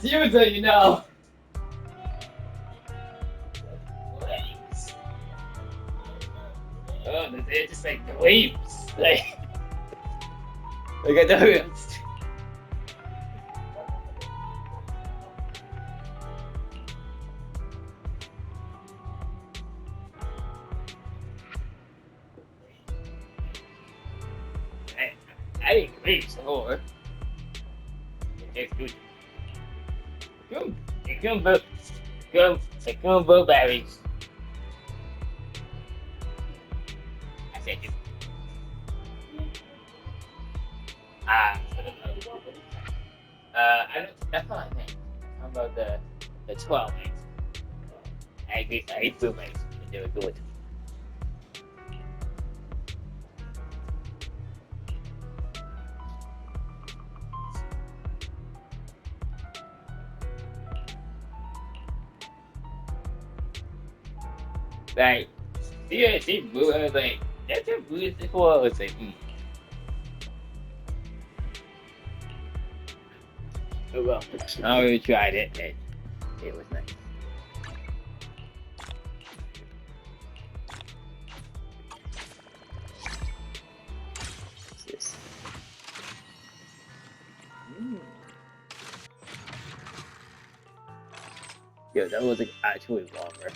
Seriously, you know. Waves. Oh, they're just like the waves. Like I don't. I, I think waves or it's good. Come, come, come, berries. I said you. Ah, I don't. That's not my name. How about the 12 eggs? I guess I ate 2 eggs. They were good. Like, yeah, see, blue. I was like, that's a blue before. I was like, oh well. I already tried it. It was nice. What's this? Mm. Yo, that was like actually longer.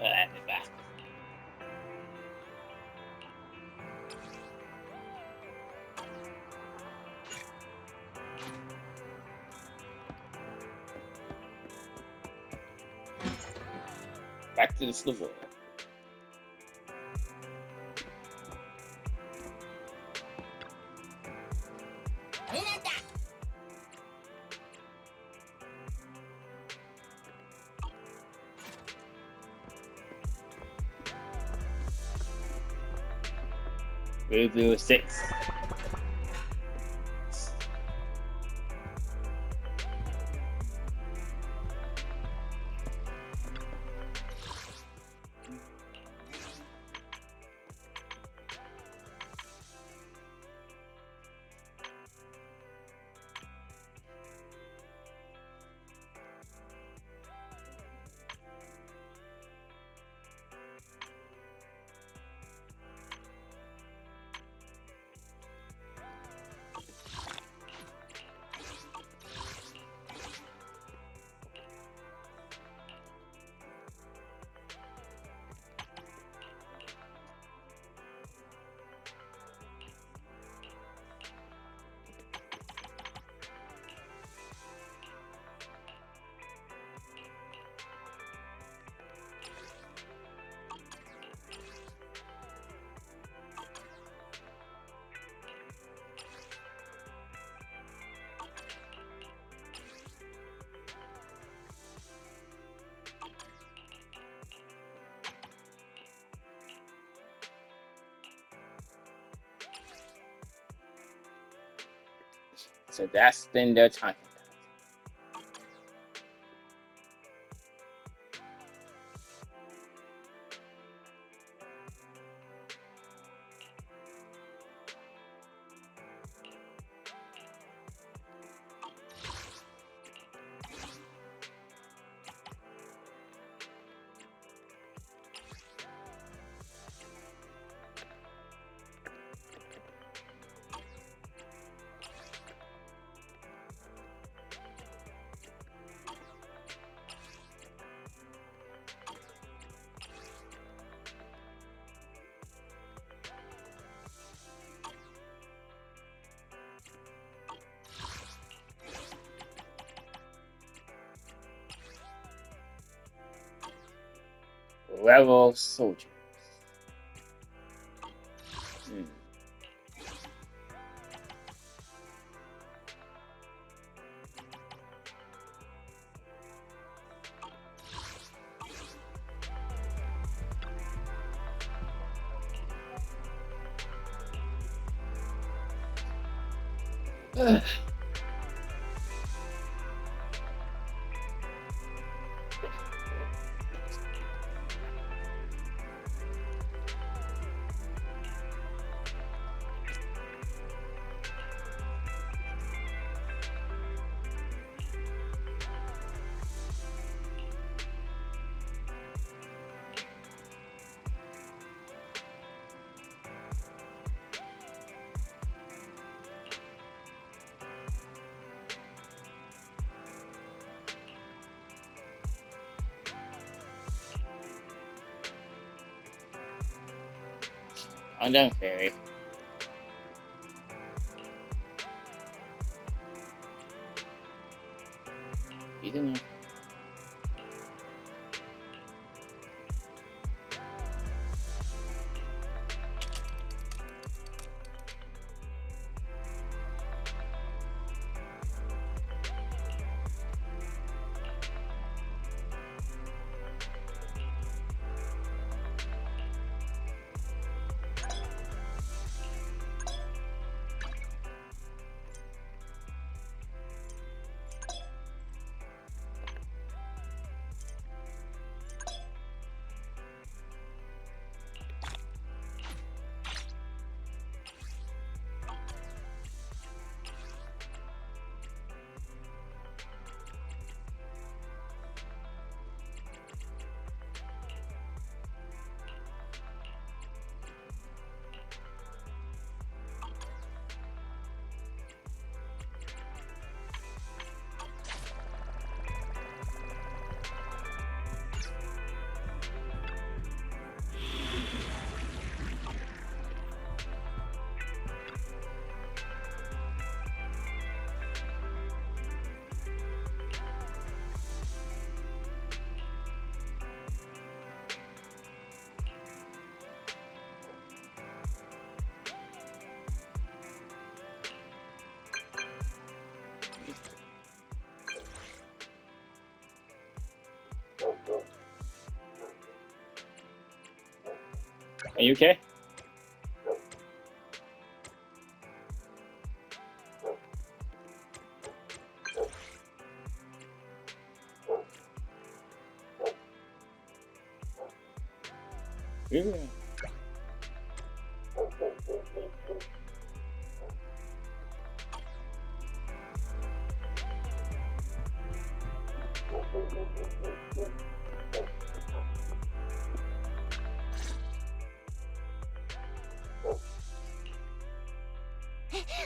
Back. Back to the sliver. Blue 6. So that's been their talking level soldiers. Hmm. I'm done, Fairy. You didn't know. Are you okay? Yeah.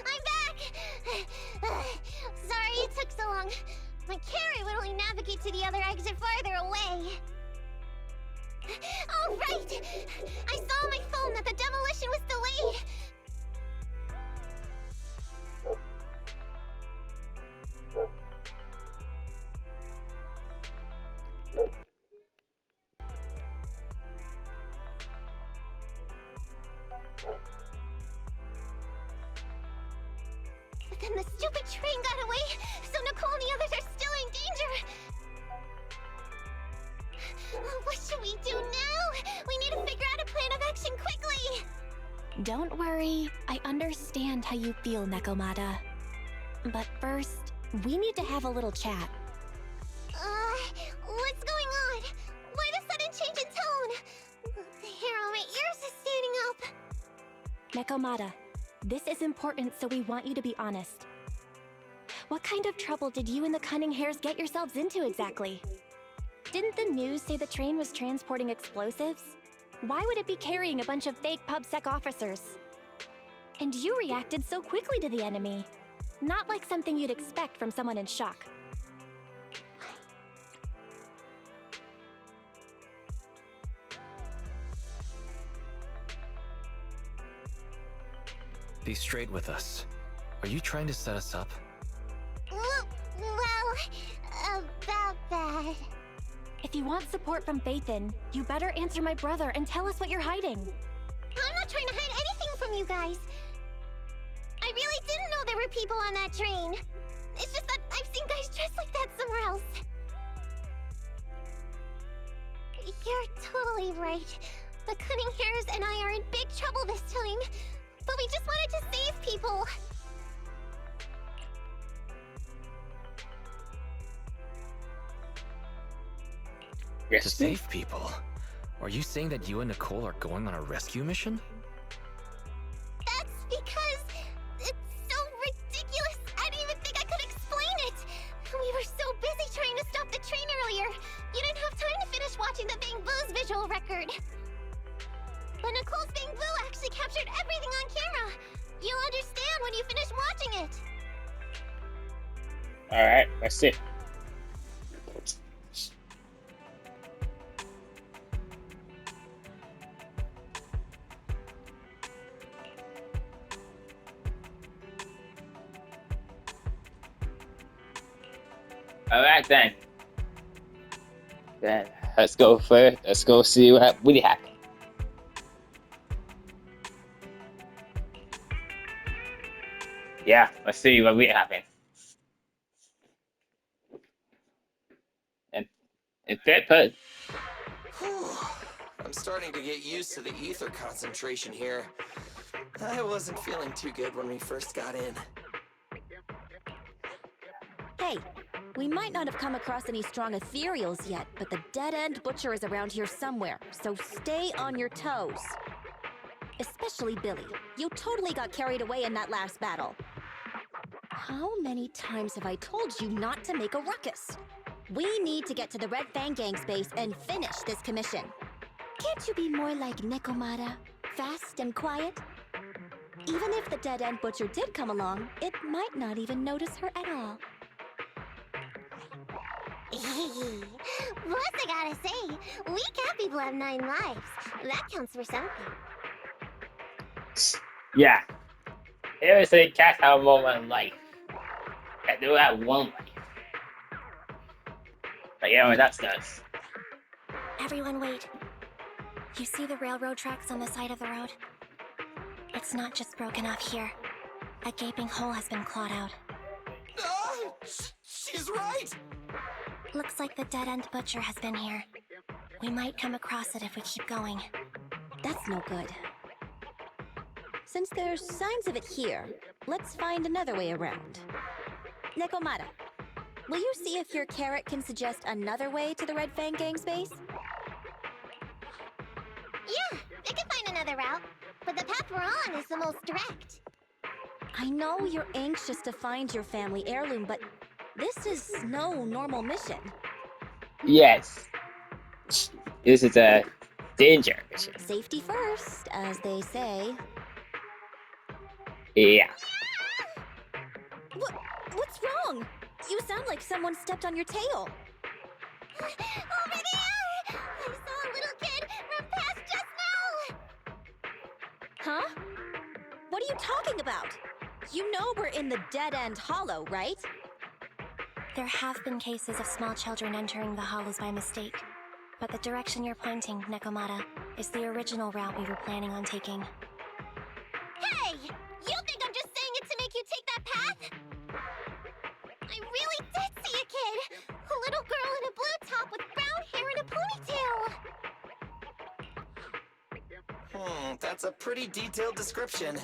I'm back! Sorry it took so long. My carry would only navigate to the other exit farther away. Oh, right! I saw on my phone that the demolition was delayed. But then the stupid train got away, so Nicole and the others are still in danger. What should we do now? We need to figure out a plan of action quickly. Don't worry, I understand how you feel, Nekomata. But first, we need to have a little chat. What's going on? Why the sudden change in tone? Hero, my ears are standing up. Nekomata, this is important, so we want you to be honest. What kind of trouble did you and the Cunning Hares get yourselves into exactly? Didn't the news say the train was transporting explosives? Why would it be carrying a bunch of fake PubSec officers? And you reacted so quickly to the enemy. Not like something you'd expect from someone in shock. Be straight with us. Are you trying to set us up? Well, about that. If you want support from Phaethon, you better answer my brother and tell us what you're hiding. I'm not trying to hide anything from you guys. I really didn't know there were people on that train. It's just that I've seen guys dressed like that somewhere else. You're totally right. The Cunning Hares and I are in big trouble this time. But we just wanted to save people. To save people? Are you saying that you and Nicole are going on a rescue mission? That's because it's so ridiculous. I didn't even think I could explain it. We were so busy trying to stop the train earlier. You didn't have time to finish watching the Bang Boo's visual record. But Nicole's Bang Boo actually captured everything on camera. You'll understand when you finish watching it. Alright, let's see. Alright then. Then let's go first. Let's go see what really happened. Yeah, let's see what really happened. And third person. I'm starting to get used to the ether concentration here. I wasn't feeling too good when we first got in. Hey, we might not have come across any strong ethereals yet, but the dead-end butcher is around here somewhere, so stay on your toes. Especially Billy. You totally got carried away in that last battle. How many times have I told you not to make a ruckus? We need to get to the Red Fang Gang's base and finish this commission. Can't you be more like Nekomata? Fast and quiet? Even if the dead-end butcher did come along, it might not even notice her at all. Plus, I gotta say, we cat people have 9 lives. That counts for something. Yeah. It was a cat have more than life. Cat do have one life. But yeah, well, that's nuts. Everyone wait. You see the railroad tracks on the side of the road? It's not just broken off here. A gaping hole has been clawed out. Ah, she's right! Looks like the dead-end butcher has been here. We might come across it if we keep going. That's no good. Since there's signs of it here, let's find another way around. Nekomata, will you see if your carrot can suggest another way to the Red Fang Gang's base? Yeah, I can find another route. But the path we're on is the most direct. I know you're anxious to find your family heirloom, but this is no normal mission. Yes. This is a danger mission. Safety first, as they say. Yeah. What's wrong? You sound like someone stepped on your tail. Over there! I saw a little kid run past just now! Huh? What are you talking about? You know we're in the dead-end hollow, right? There have been cases of small children entering the hollows by mistake. But the direction you're pointing, Nekomata, is the original route we were planning on taking. Hey! You think I'm just saying it to make you take that path? I really did see a kid! A little girl in a blue top with brown hair and a ponytail! That's a pretty detailed description.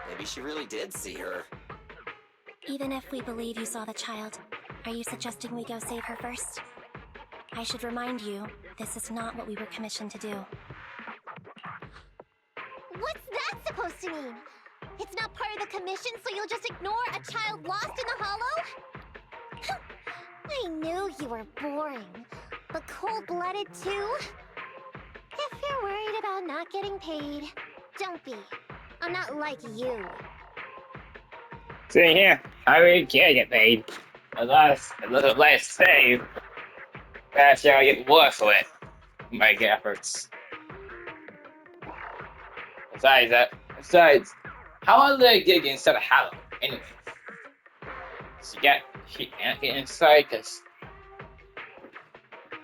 Maybe she really did see her. Even if we believe you saw the child, are you suggesting we go save her first? I should remind you, this is not what we were commissioned to do. What's that supposed to mean? It's not part of the commission, so you'll just ignore a child lost in the hollow? I knew you were boring, but cold-blooded too? If you're worried about not getting paid, don't be. I'm not like you. See here, I really can't get paid. Unless a little less save. That's how I get worth it. My efforts. Besides, how are they getting inside of Hollow anyway? She can't get inside because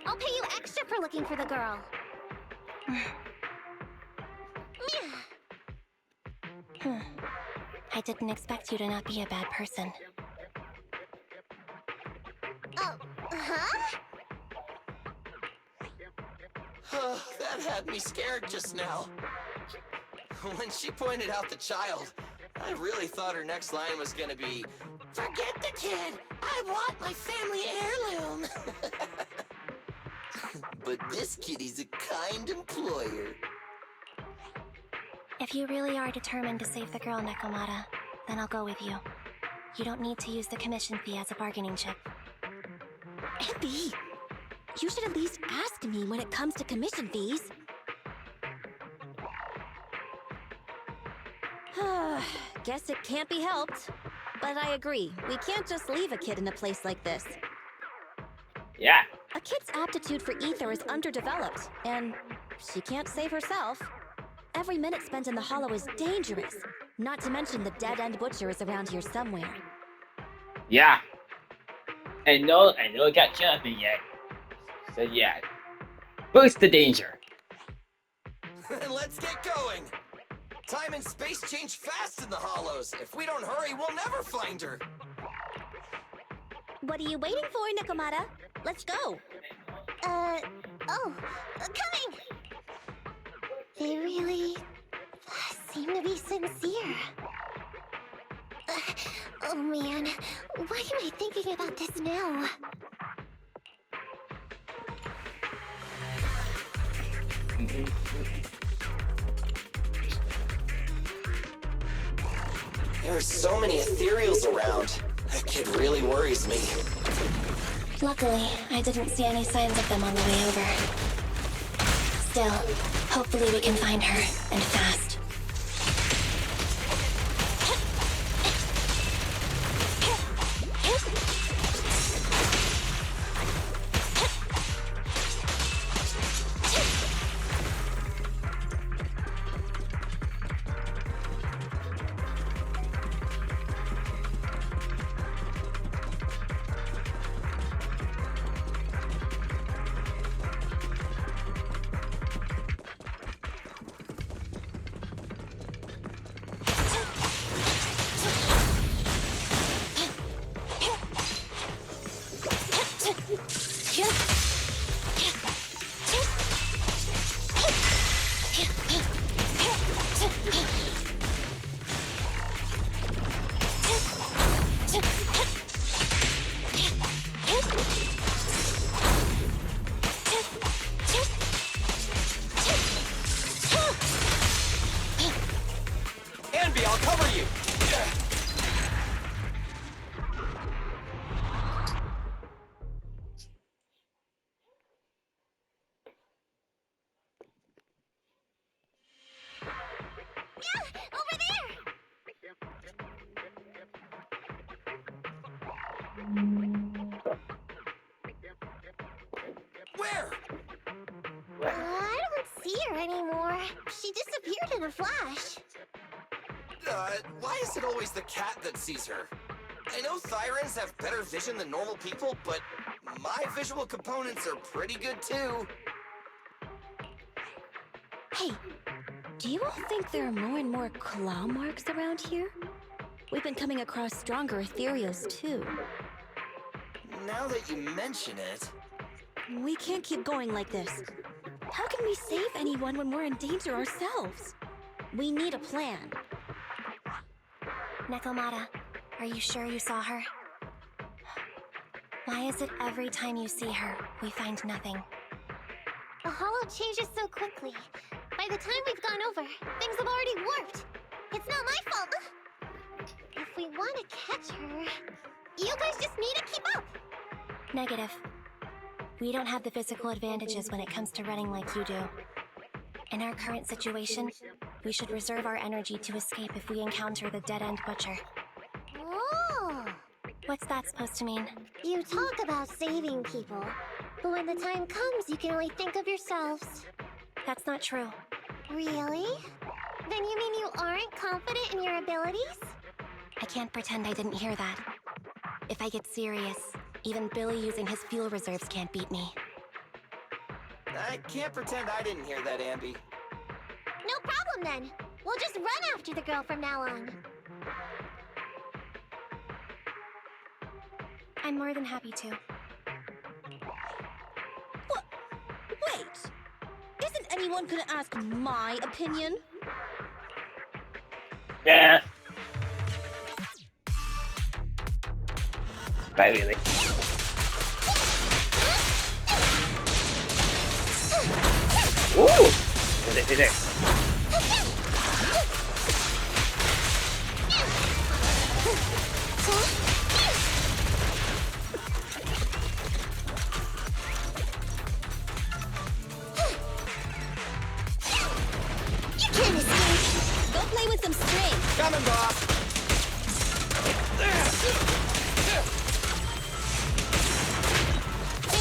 I'll pay you extra for looking for the girl. I didn't expect you to not be a bad person. Oh, huh? That had me scared just now. When she pointed out the child, I really thought her next line was gonna be, "Forget the kid! I want my family heirloom!" But this kitty's a kind employer. If you really are determined to save the girl, Nekomata, then I'll go with you. You don't need to use the commission fee as a bargaining chip. Abby, you should at least ask me when it comes to commission fees. Guess it can't be helped. But I agree, we can't just leave a kid in a place like this. yeah. A kid's aptitude for ether is underdeveloped, and she can't save herself. Every minute spent in the hollow is dangerous, not to mention the dead-end butcher is around here somewhere. Yeah. I know it got jumping yet. So yeah. Boost the danger. Let's get going! Time and space change fast in the hollows. If we don't hurry, we'll never find her. What are you waiting for, Nekomata? Let's go. Coming! They really seem to be sincere. Oh man, why am I thinking about this now? There are so many ethereals around. That kid really worries me. Luckily, I didn't see any signs of them on the way over. Still, hopefully we can find her, and fast. I'll cover you! Over there! Where? I don't see her anymore. She disappeared in a flash. Why is it always the cat that sees her? I know Thyrans have better vision than normal people, but my visual components are pretty good too. Hey, do you all think there are more and more claw marks around here? We've been coming across stronger ethereals too. Now that you mention it... We can't keep going like this. How can we save anyone when we're in danger ourselves? We need a plan. Nekomata, Are you sure you saw her? Why is it every time you see her, we find nothing? The hollow changes so quickly. By the time we've gone over, things have already warped. It's not my fault. If we want to catch her, you guys just need to keep up. Negative. We don't have the physical advantages when it comes to running like you do. In our current situation, we should reserve our energy to escape if we encounter the dead-end butcher. Oh! What's that supposed to mean? You talk about saving people, but when the time comes, you can only think of yourselves. That's not true. Really? Then you mean you aren't confident in your abilities? I can't pretend I didn't hear that. If I get serious, even Billy using his fuel reserves can't beat me. I can't pretend I didn't hear that, Ambi. No problem then. We'll just run after the girl from now on. I'm more than happy to. What? Wait! Isn't anyone gonna ask my opinion? Yeah. But really. Ooh! Is it? You can't escape. Go play with some string. Coming, boss. They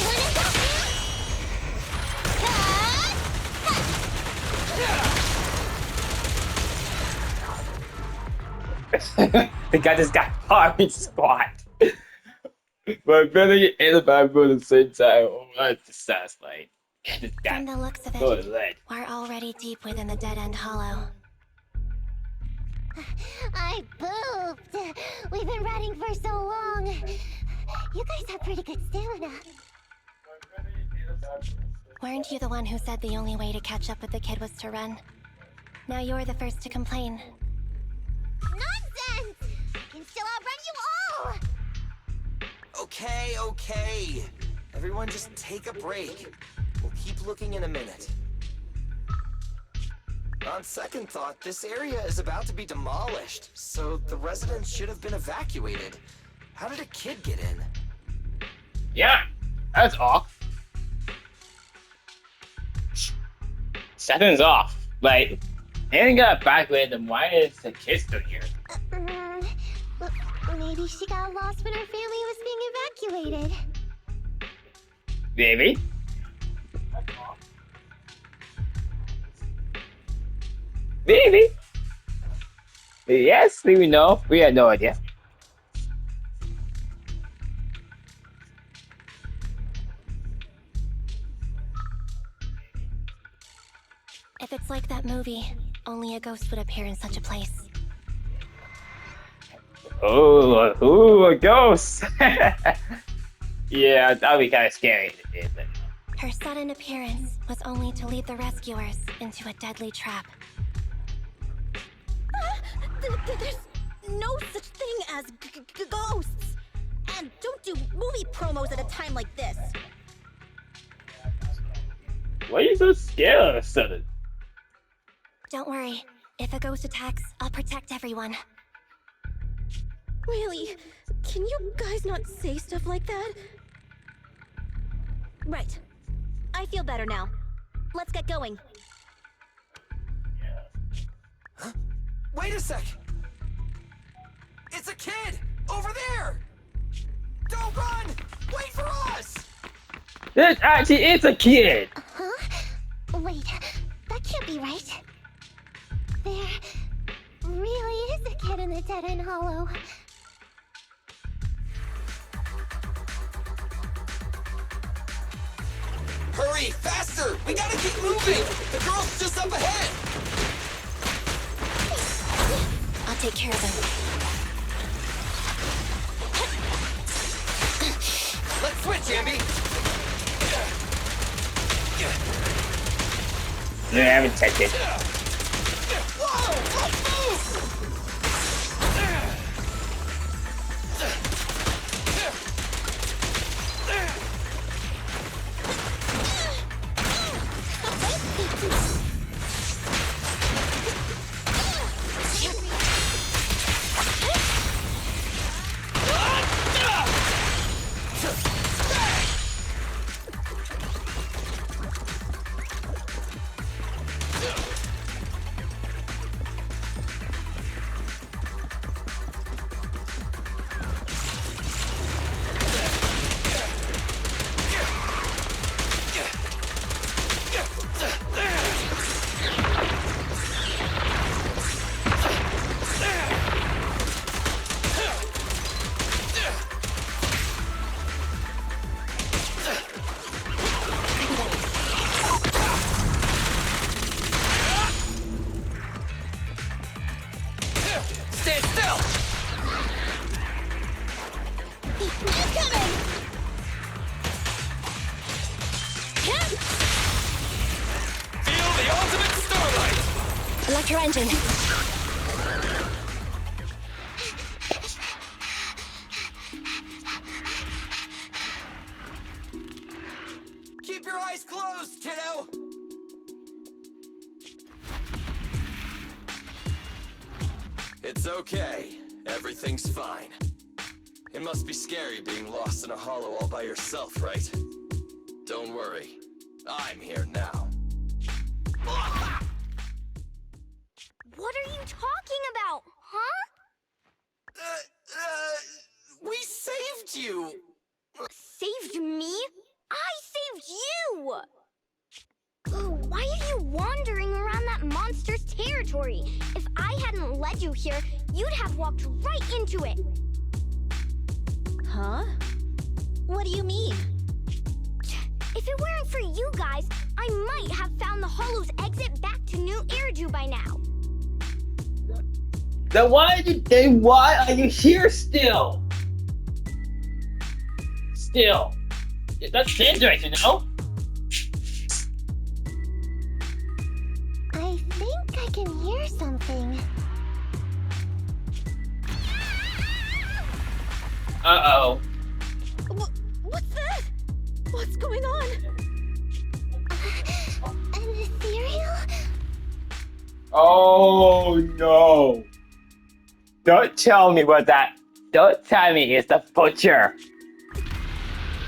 wanna help me? The guy just got caught in spot. But Billy and the bamboo at the same time. Oh, that's just satisfying. Just got From the looks of so it, red. we're already deep within the dead-end hollow. I pooped. We've been running for so long. You guys have pretty good stamina. Weren't you the one who said the only way to catch up with the kid was to run? Now you're the first to complain. Nonsense! I can still outrun you all! Okay. Everyone just take a break. We'll keep looking in a minute. On second thought, this area is about to be demolished, so the residents should have been evacuated. How did a kid get in? Yeah, that's off. Something's off. Like, they got evacuated, then why is the kid still here? Maybe she got lost when her family was being evacuated. Maybe. Maybe. Yes, maybe no. We had no idea. If it's like that movie, only a ghost would appear in such a place. Oh, a ghost. Yeah, that'd be kind of scary. Her sudden appearance was only to lead the rescuers into a deadly trap. There's no such thing as ghosts. And don't do movie promos at a time like this. Why are you so scared all of a sudden? Don't worry. If a ghost attacks, I'll protect everyone. Really? Can you guys not say stuff like that? Right. I feel better now. Let's get going. Huh? Wait a sec! It's a kid! Over there! Don't run! Wait for us! This actually is a kid! Huh? Wait, that can't be right. There really is a kid in the dead-end hollow. Hurry, faster! We gotta keep moving! The girl's just up ahead! I'll take care of him. Let's switch, Ambi! No, I haven't checked it. Whoa! Let's move! Stand still! Incoming! Feel the ultimate starlight! Electro engine. Keep your eyes closed, kiddo! It's okay. Everything's fine. It must be scary being lost in a hollow all by yourself, right? Don't worry. I'm here now. What are you talking about, huh? We saved you! Saved me? I saved you! Oh, why are you wandering around that monster's territory? If I hadn't led you here, you'd have walked right into it. Huh? What do you mean? If it weren't for you guys, I might have found the Hollow's exit back to New Eridu by now. Then why are you here still? Still. That's dangerous, you know? I think I can hear something. Uh-oh. What's that? What's going on? An ethereal? Oh no. Don't tell me it's the butcher.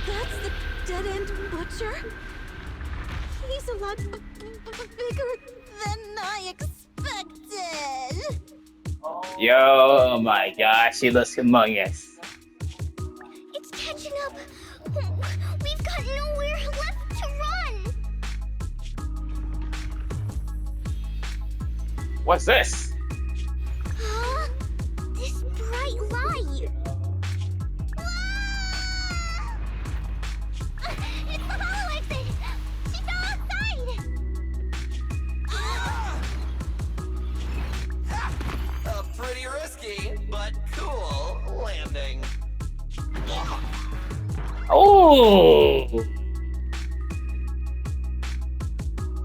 That's the dead-end butcher? He's a lot bigger than I expected. Yo, oh my gosh, he looks humongous. It's catching up. We've got nowhere left to run. What's this? Huh? This bright light. Ah! It's the hollow exit. She fell outside. Pretty risky, but cool landing. Oh!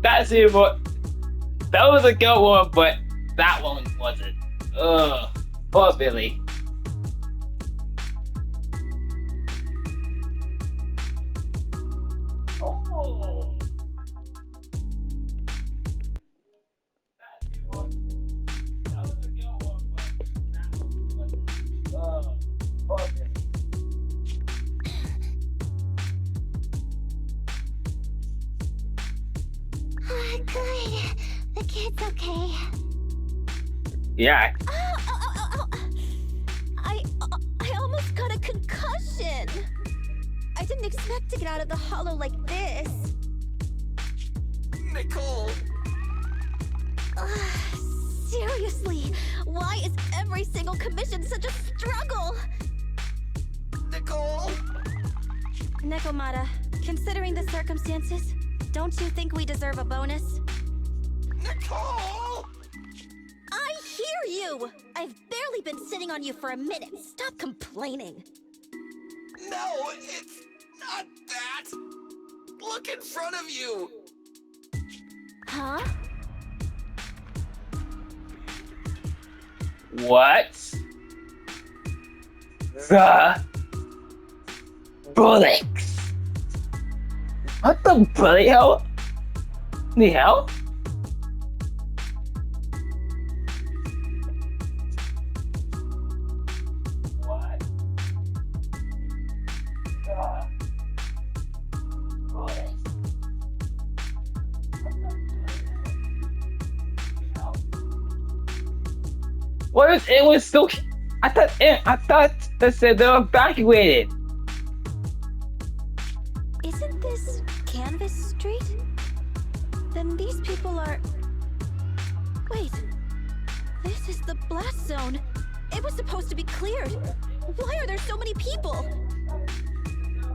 That was a good one, but that one wasn't. Ugh. Poor Billy. Oh. That was a good one, but that one wasn't. Poor Billy. Good. The kid's okay. Yeah. I almost got a concussion. I didn't expect to get out of the hollow like this. Nicole! Seriously, why is every single commission such a struggle? Nicole! Nekomata, considering the circumstances, don't you think we deserve a bonus? Nicole! I hear you! I've barely been sitting on you for a minute. Stop complaining. No, it's not that! Look in front of you! Huh? What? The bullets. What the bloody hell? The hell? What? The bullets. What? It was so. I thought they said they were evacuated. Isn't this Canvas Street? Then these people are... Wait. This is the blast zone. It was supposed to be cleared. Why are there so many people?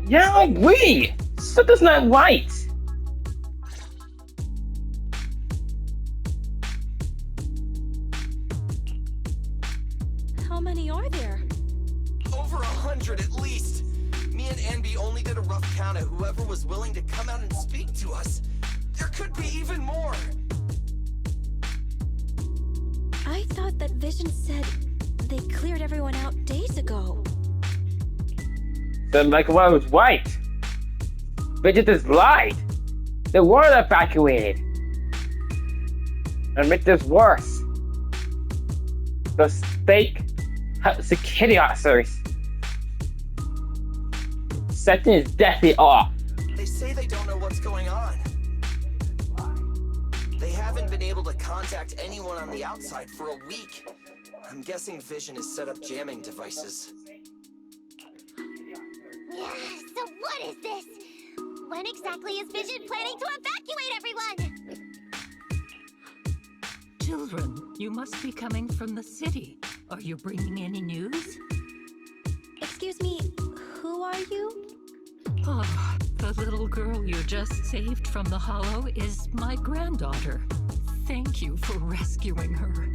Yeah, I agree. Something's not right. How many are there? Over 100 at least. Me and Anby only did a rough count of whoever was willing to come out and speak to us. There could be even more. I thought that Vision said they cleared everyone out days ago. So like one was right. Vision just lied. They were evacuated. And make this worse. The fake security officers setting is deathly off. They say they don't know what's going on. They haven't been able to contact anyone on the outside for a week. I'm guessing Vision has set up jamming devices. Yeah, so what is this? When exactly is Vision planning to evacuate everyone? Children, you must be coming from the city. Are you bringing any news? Excuse me, who are you? Oh, the little girl you just saved from the Hollow is my granddaughter. Thank you for rescuing her.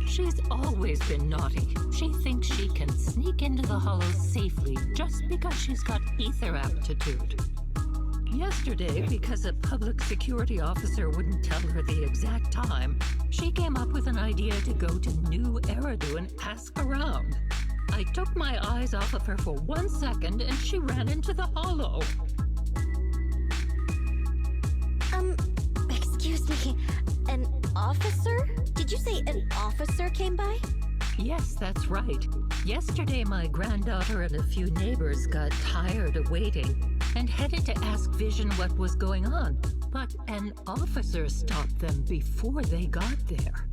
She's always been naughty. She thinks she can sneak into the Hollow safely just because she's got ether aptitude. Yesterday, because a public security officer wouldn't tell her the exact time, she came up with an idea to go to New Eridu and ask around. I took my eyes off of her for 1 second and she ran into the Hollow. Excuse me, an officer? Did you say an officer came by? Yes, that's right. Yesterday, my granddaughter and a few neighbors got tired of waiting and headed to ask Vision what was going on, but an officer stopped them before they got there.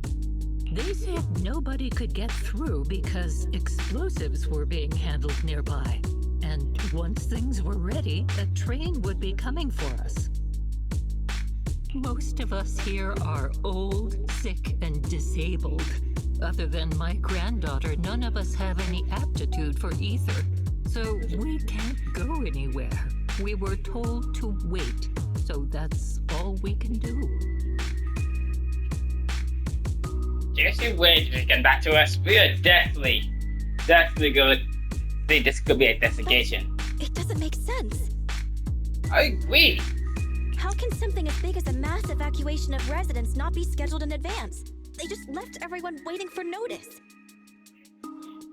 They said nobody could get through because explosives were being handled nearby, and once things were ready, a train would be coming for us. Most of us here are old, sick, and disabled. Other than my granddaughter, none of us have any aptitude for ether, so we can't go anywhere. We were told to wait, so that's all we can do. Just you wait to get back to us. We are definitely going to think this could be a investigation. It doesn't make sense. I agree. How can something as big as a mass evacuation of residents not be scheduled in advance? They just left everyone waiting for notice.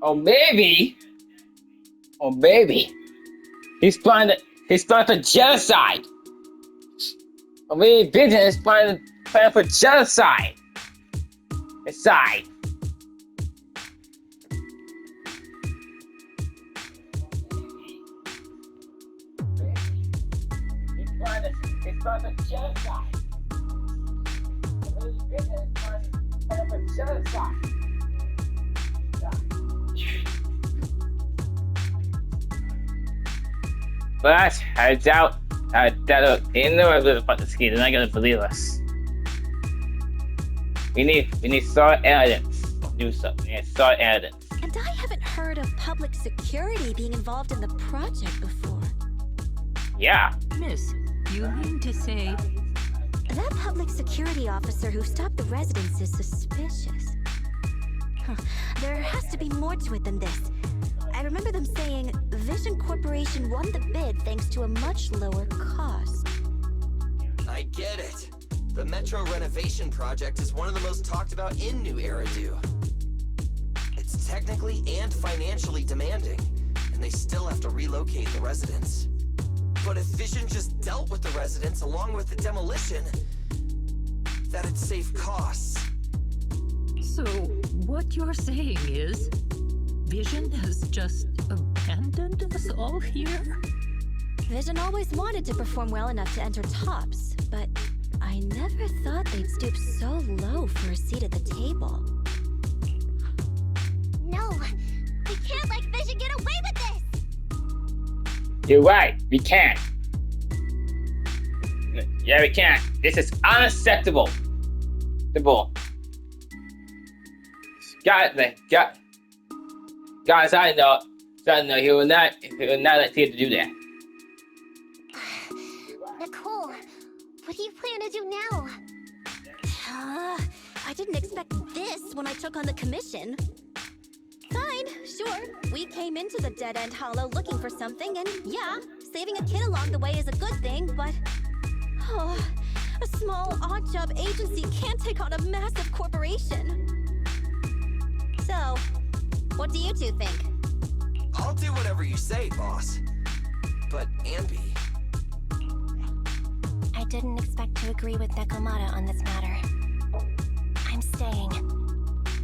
Or maybe, he's planning for genocide. Or maybe Vision is planning for genocide. Aside. He's planning for genocide. But I doubt that in the rest of the scheme, they're not gonna believe us. We need solid evidence. Do something. We need solid evidence. And I haven't heard of public security being involved in the project before. Yeah. Miss, you mean to say... That public security officer who stopped the residents is suspicious. Huh. There has to be more to it than this. I remember them saying Vision Corporation won the bid thanks to a much lower cost. I get it. The Metro renovation project is one of the most talked about in New Eridu. It's technically and financially demanding, and they still have to relocate the residents. But if Vision just dealt with the residents along with the demolition, that'd save costs. So, what you're saying is, Vision has just abandoned us all here? Vision always wanted to perform well enough to enter tops, but I never thought they'd stoop so low for a seat at the table. No, we can't let Vision get away with this! You're right. We can't. Yeah, we can't. This is unacceptable. Guys, I know he will not let you do that. Nicole, what do you plan to do now? I didn't expect this when I took on the commission. Sure, we came into the dead-end hollow looking for something, and yeah, saving a kid along the way is a good thing, but... Oh, a small, odd-job agency can't take on a massive corporation. So, what do you two think? I'll do whatever you say, boss. But Ambi... I didn't expect to agree with Nekomata on this matter. I'm staying.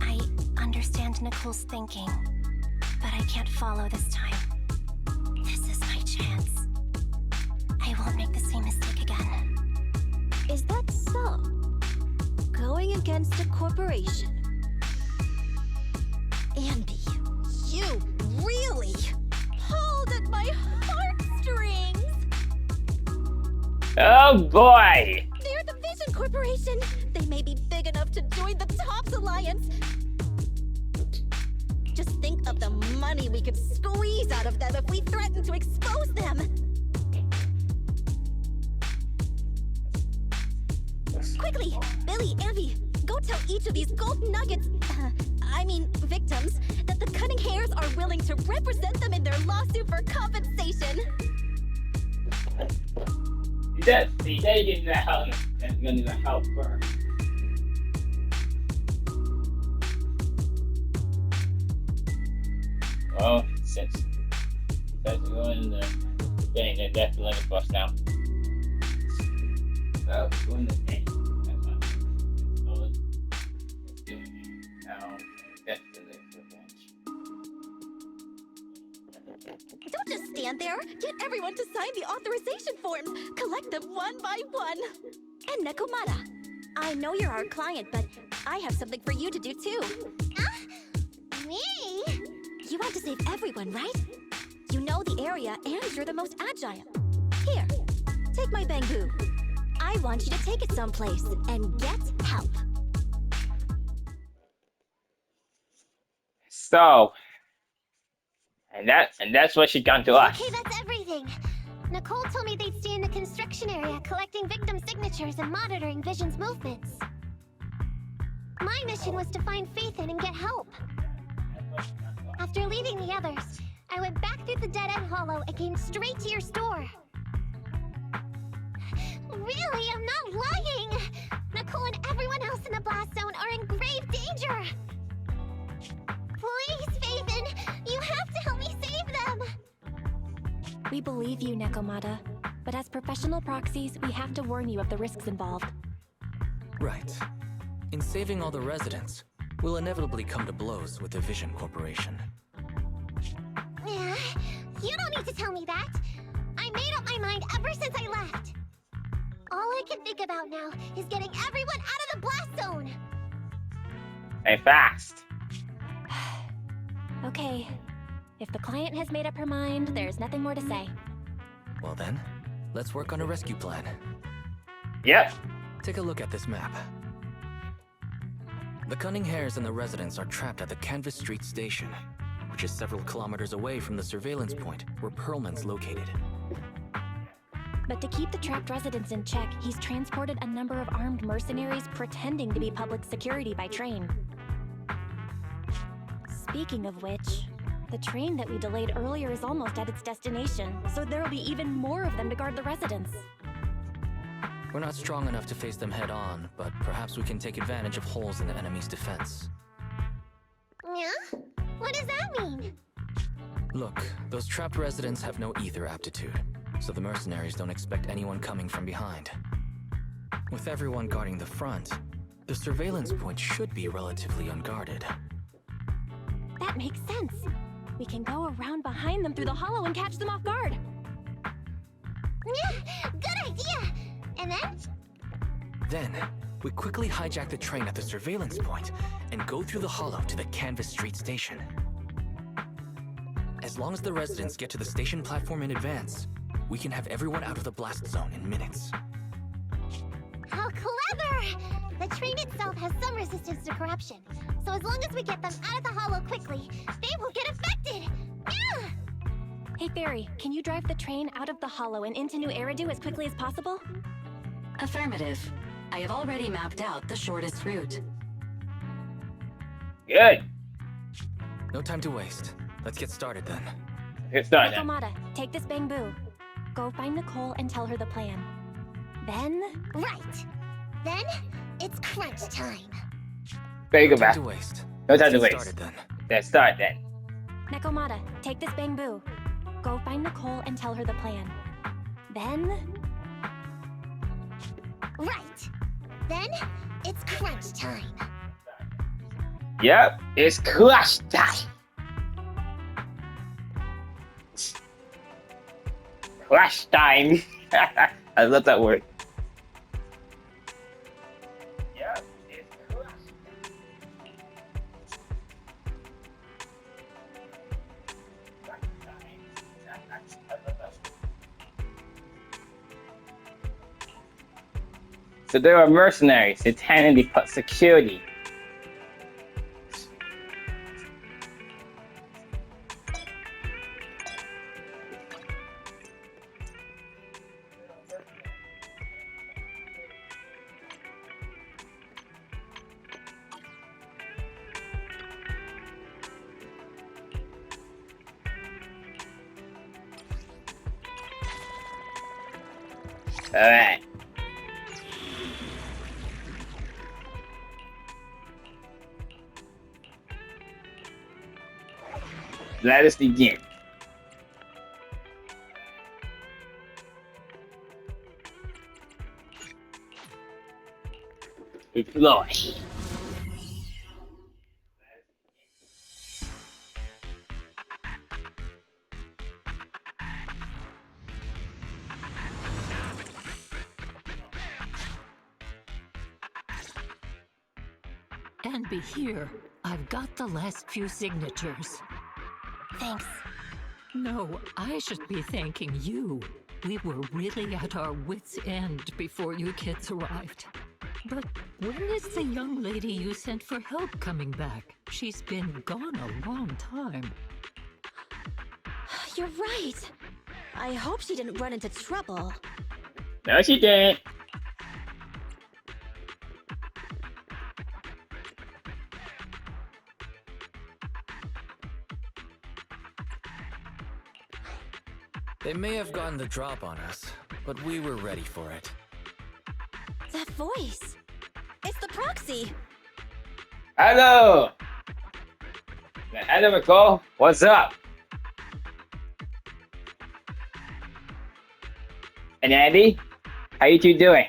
I understand Nicole's thinking, but I can't follow this time. This is my chance. I won't make the same mistake again. Is that so? Going against a corporation? Ambi, you really pulled at my heartstrings! Oh boy! They're the Vision Corporation! They may be big enough to join the Tops Alliance! Just think of the money we could squeeze out of them if we threaten to expose them! Quickly! Billy, Ambi, go tell each of these gold nuggets, victims, that the Cunning Hares are willing to represent them in their lawsuit for compensation! They didn't help. That's gonna help her. Well, since that's going the thing, they're definitely for us now. Well, we're doing the thing. That's fine. So let's do it now. That's the next revenge. Don't just stand there! Get everyone to sign the authorization forms! Collect them one by one! And Nekomata, I know you're our client, but I have something for you to do too. Me? You want to save everyone, right? You know the area and you're the most agile. Here, take my bamboo. I want you to take it someplace and get help. So, and that's what she done to us. Okay, that's everything. Nicole told me they'd stay in the construction area, collecting victim signatures and monitoring Vision's movements. My mission was to find Faithin and get help. After leaving the others, I went back through the dead-end hollow and came straight to your store. Really, I'm not lying! Nicole and everyone else in the blast zone are in grave danger! Please, Faithin, you have to help me save them! We believe you, Nekomata, but as professional proxies, we have to warn you of the risks involved. Right. In saving all the residents, we'll inevitably come to blows with the Vision Corporation. You don't need to tell me that. I made up my mind ever since I left. All I can think about now is getting everyone out of the blast zone. Hey, fast. Okay. If the client has made up her mind, there's nothing more to say. Well then, let's work on a rescue plan. Yep. Take a look at this map. The Cunning Hares and the residents are trapped at the Canvas Street station, which is several kilometers away from the surveillance point where Perlman's located. But to keep the trapped residents in check, he's transported a number of armed mercenaries pretending to be public security by train. Speaking of which, the train that we delayed earlier is almost at its destination, so there'll be even more of them to guard the residents. We're not strong enough to face them head on, but perhaps we can take advantage of holes in the enemy's defense. Yeah? What does that mean? Look, those trapped residents have no ether aptitude, so the mercenaries don't expect anyone coming from behind. With everyone guarding the front, the surveillance point should be relatively unguarded. That makes sense. We can go around behind them through the hollow and catch them off guard. Yeah, good idea! And then? Then, we quickly hijack the train at the surveillance point and go through the hollow to the Canvas Street station. As long as the residents get to the station platform in advance, we can have everyone out of the blast zone in minutes. How clever! The train itself has some resistance to corruption, so as long as we get them out of the hollow quickly, they won't get affected! Yeah! Hey Fairy, can you drive the train out of the hollow and into New Eridu as quickly as possible? Affirmative. I have already mapped out the shortest route. Good. No time to waste. Let's get started then. Get started. Nakomata, take this bamboo. Go find Nicole and tell her the plan. Then... Right. Then, it's crunch time. Very good, No time back. to waste. No time to Let's waste. get started then. Let's start then. Nakomata, take this bamboo. Go find Nicole and tell her the plan. Then... Right. Then, it's crunch time. Yep, it's crush time. Crush time. I love that word. Yep, it's crush So there are mercenaries intending to put security. Alright. Let us begin. Deploy. And be here. I've got the last few signatures. Thanks. No, I should be thanking you. We were really at our wits' end before you kids arrived. But when is the young lady you sent for help coming back? She's been gone a long time. You're right. I hope she didn't run into trouble. No, she didn't. They may have gotten the drop on us, but we were ready for it. That voice. It's the proxy. Hello. Hello, Nicole. What's up? And Andy, how you two doing?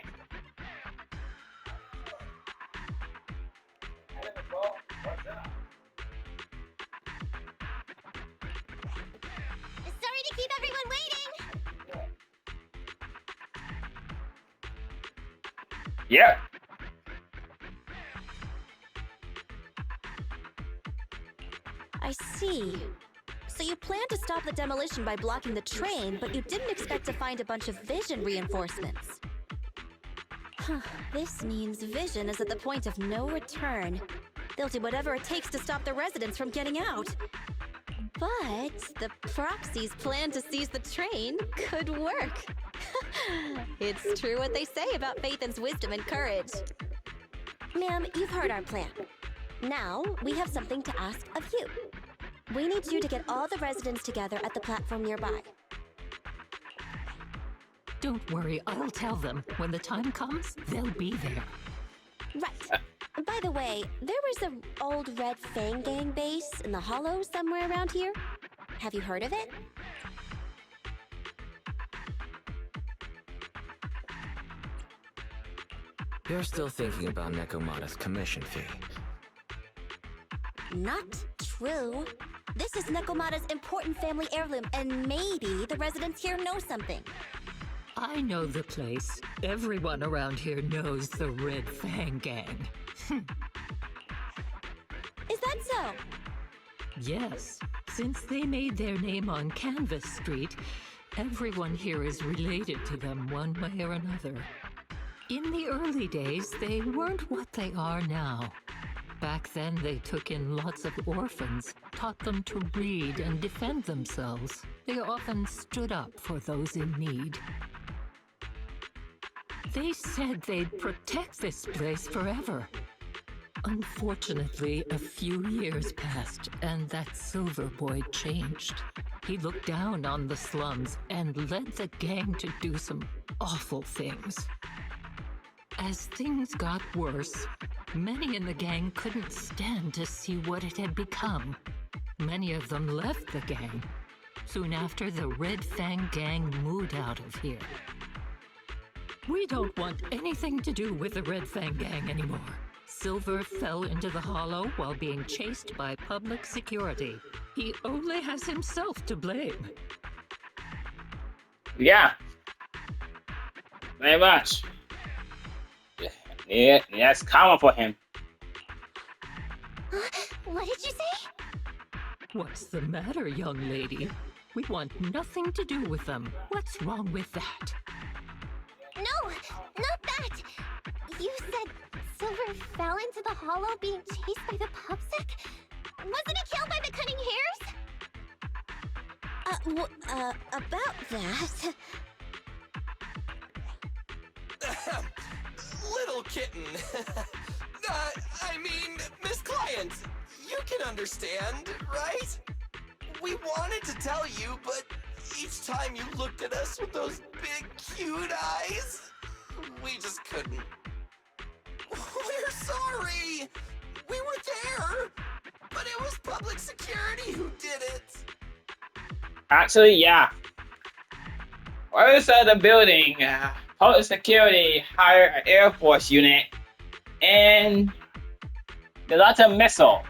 Sorry to keep everyone waiting. Yep. I see. So you planned to stop the demolition by blocking the train, but you didn't expect to find a bunch of vision reinforcements. Huh, this means Vision is at the point of no return. They'll do whatever it takes to stop the residents from getting out. But the proxy's plan to seize the train could work. It's true what they say about Phaethon's wisdom and courage. Ma'am, you've heard our plan. Now, we have something to ask of you. We need you to get all the residents together at the platform nearby. Don't worry, I'll tell them. When the time comes, they'll be there. Right. By the way, there was an old Red Fang Gang base in the Hollow somewhere around here. Have you heard of it? You're still thinking about Nekomata's commission fee. Not true. This is Nekomata's important family heirloom, and maybe the residents here know something. I know the place. Everyone around here knows the Red Fang Gang. Is that so? Yes, since they made their name on Canvas Street, everyone here is related to them one way or another. In the early days, they weren't what they are now. Back then, they took in lots of orphans, taught them to read and defend themselves. They often stood up for those in need. They said they'd protect this place forever. Unfortunately, a few years passed, and that Silver Boy changed. He looked down on the slums and led the gang to do some awful things. As things got worse, many in the gang couldn't stand to see what it had become. Many of them left the gang. Soon after, the Red Fang gang moved out of here. We don't want anything to do with the Red Fang gang anymore. Silver fell into the hollow while being chased by public security. He only has himself to blame. Yeah. Very much. Yeah, that's common for him. What did you say? What's the matter, young lady? We want nothing to do with them. What's wrong with that? No, not that. You said Silver fell into the hollow being chased by the pubsec? Wasn't he killed by the cunning hares? About that. Little kitten. I mean, Miss Client, you can understand, right? We wanted to tell you, but each time you looked at us with those big, cute eyes, we just couldn't. We're sorry. We were there, but it was public security who did it. Actually, yeah. While inside the building, public security hired an Air Force unit and they launched a missile.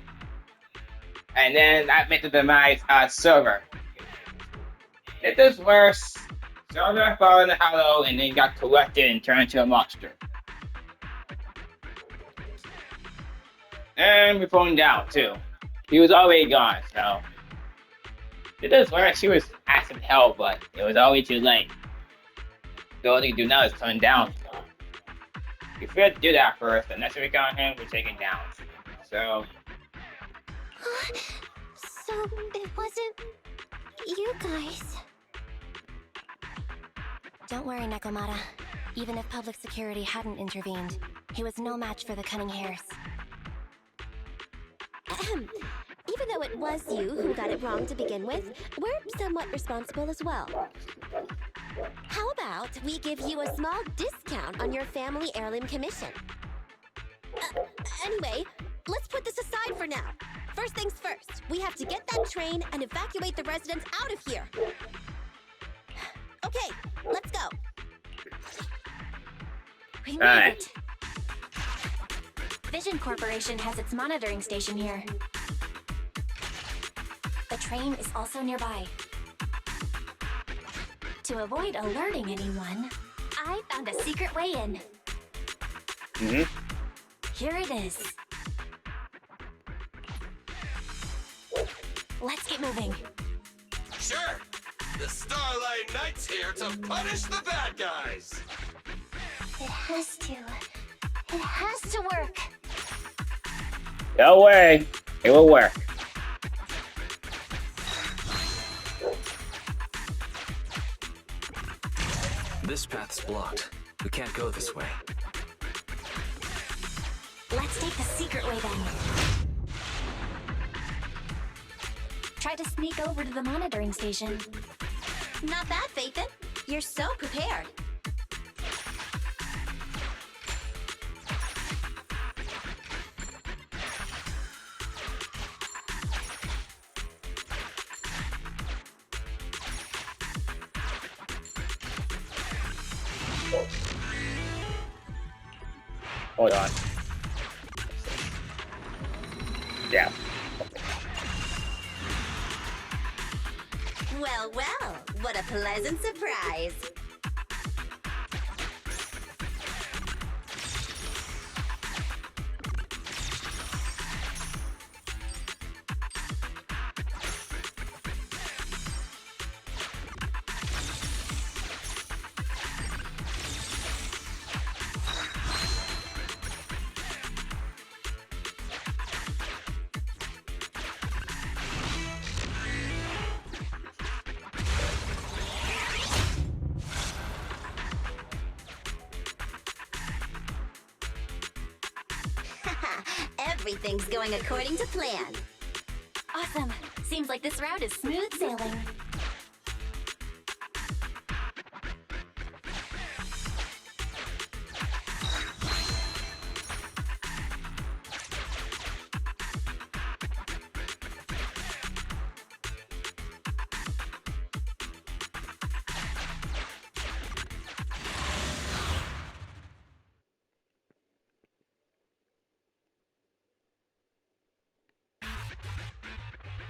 And then that made the demise Silver. It is worse. Silver fell in the hollow and then got collected and turned into a monster. And we put him down too. He was already gone, so it is worse. She was asking help, but it was already too late. The only thing to do now is turn him down. If we had to do that first, the next time we got him, we take him down. So So it wasn't you guys. Don't worry, Nekomata. Even if public security hadn't intervened, he was no match for the cunning hares. Even though it was you who got it wrong to begin with, we're somewhat responsible as well. How about we give you a small discount on your family heirloom commission? Anyway, let's put this aside for now. First things first, we have to get that train and evacuate the residents out of here. Okay, let's go. We made it. Vision Corporation has its monitoring station here. The train is also nearby. To avoid alerting anyone, I found a secret way in. Here it is. Let's get moving. Sure. The Starlight Knight's here to punish the bad guys. It has to. It has to work. no way, it will work. This path's blocked. We can't go this way. Let's take the secret way then. Try to sneak over to the monitoring station. Not bad, Phaethon. You're so prepared. Hold on. Yeah. Well, well, what a pleasant surprise. Everything's going according to plan. Awesome. Seems like this route is smooth sailing.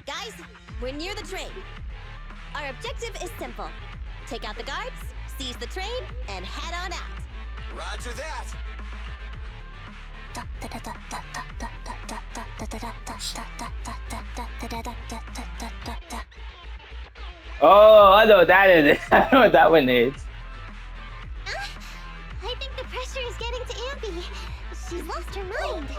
Guys, we're near the train. Our objective is simple. Take out the guards, seize the train, and head on out. Roger that. Oh, I know what that is. I know what that one is. I think the pressure is getting to Ampy. She's lost her mind.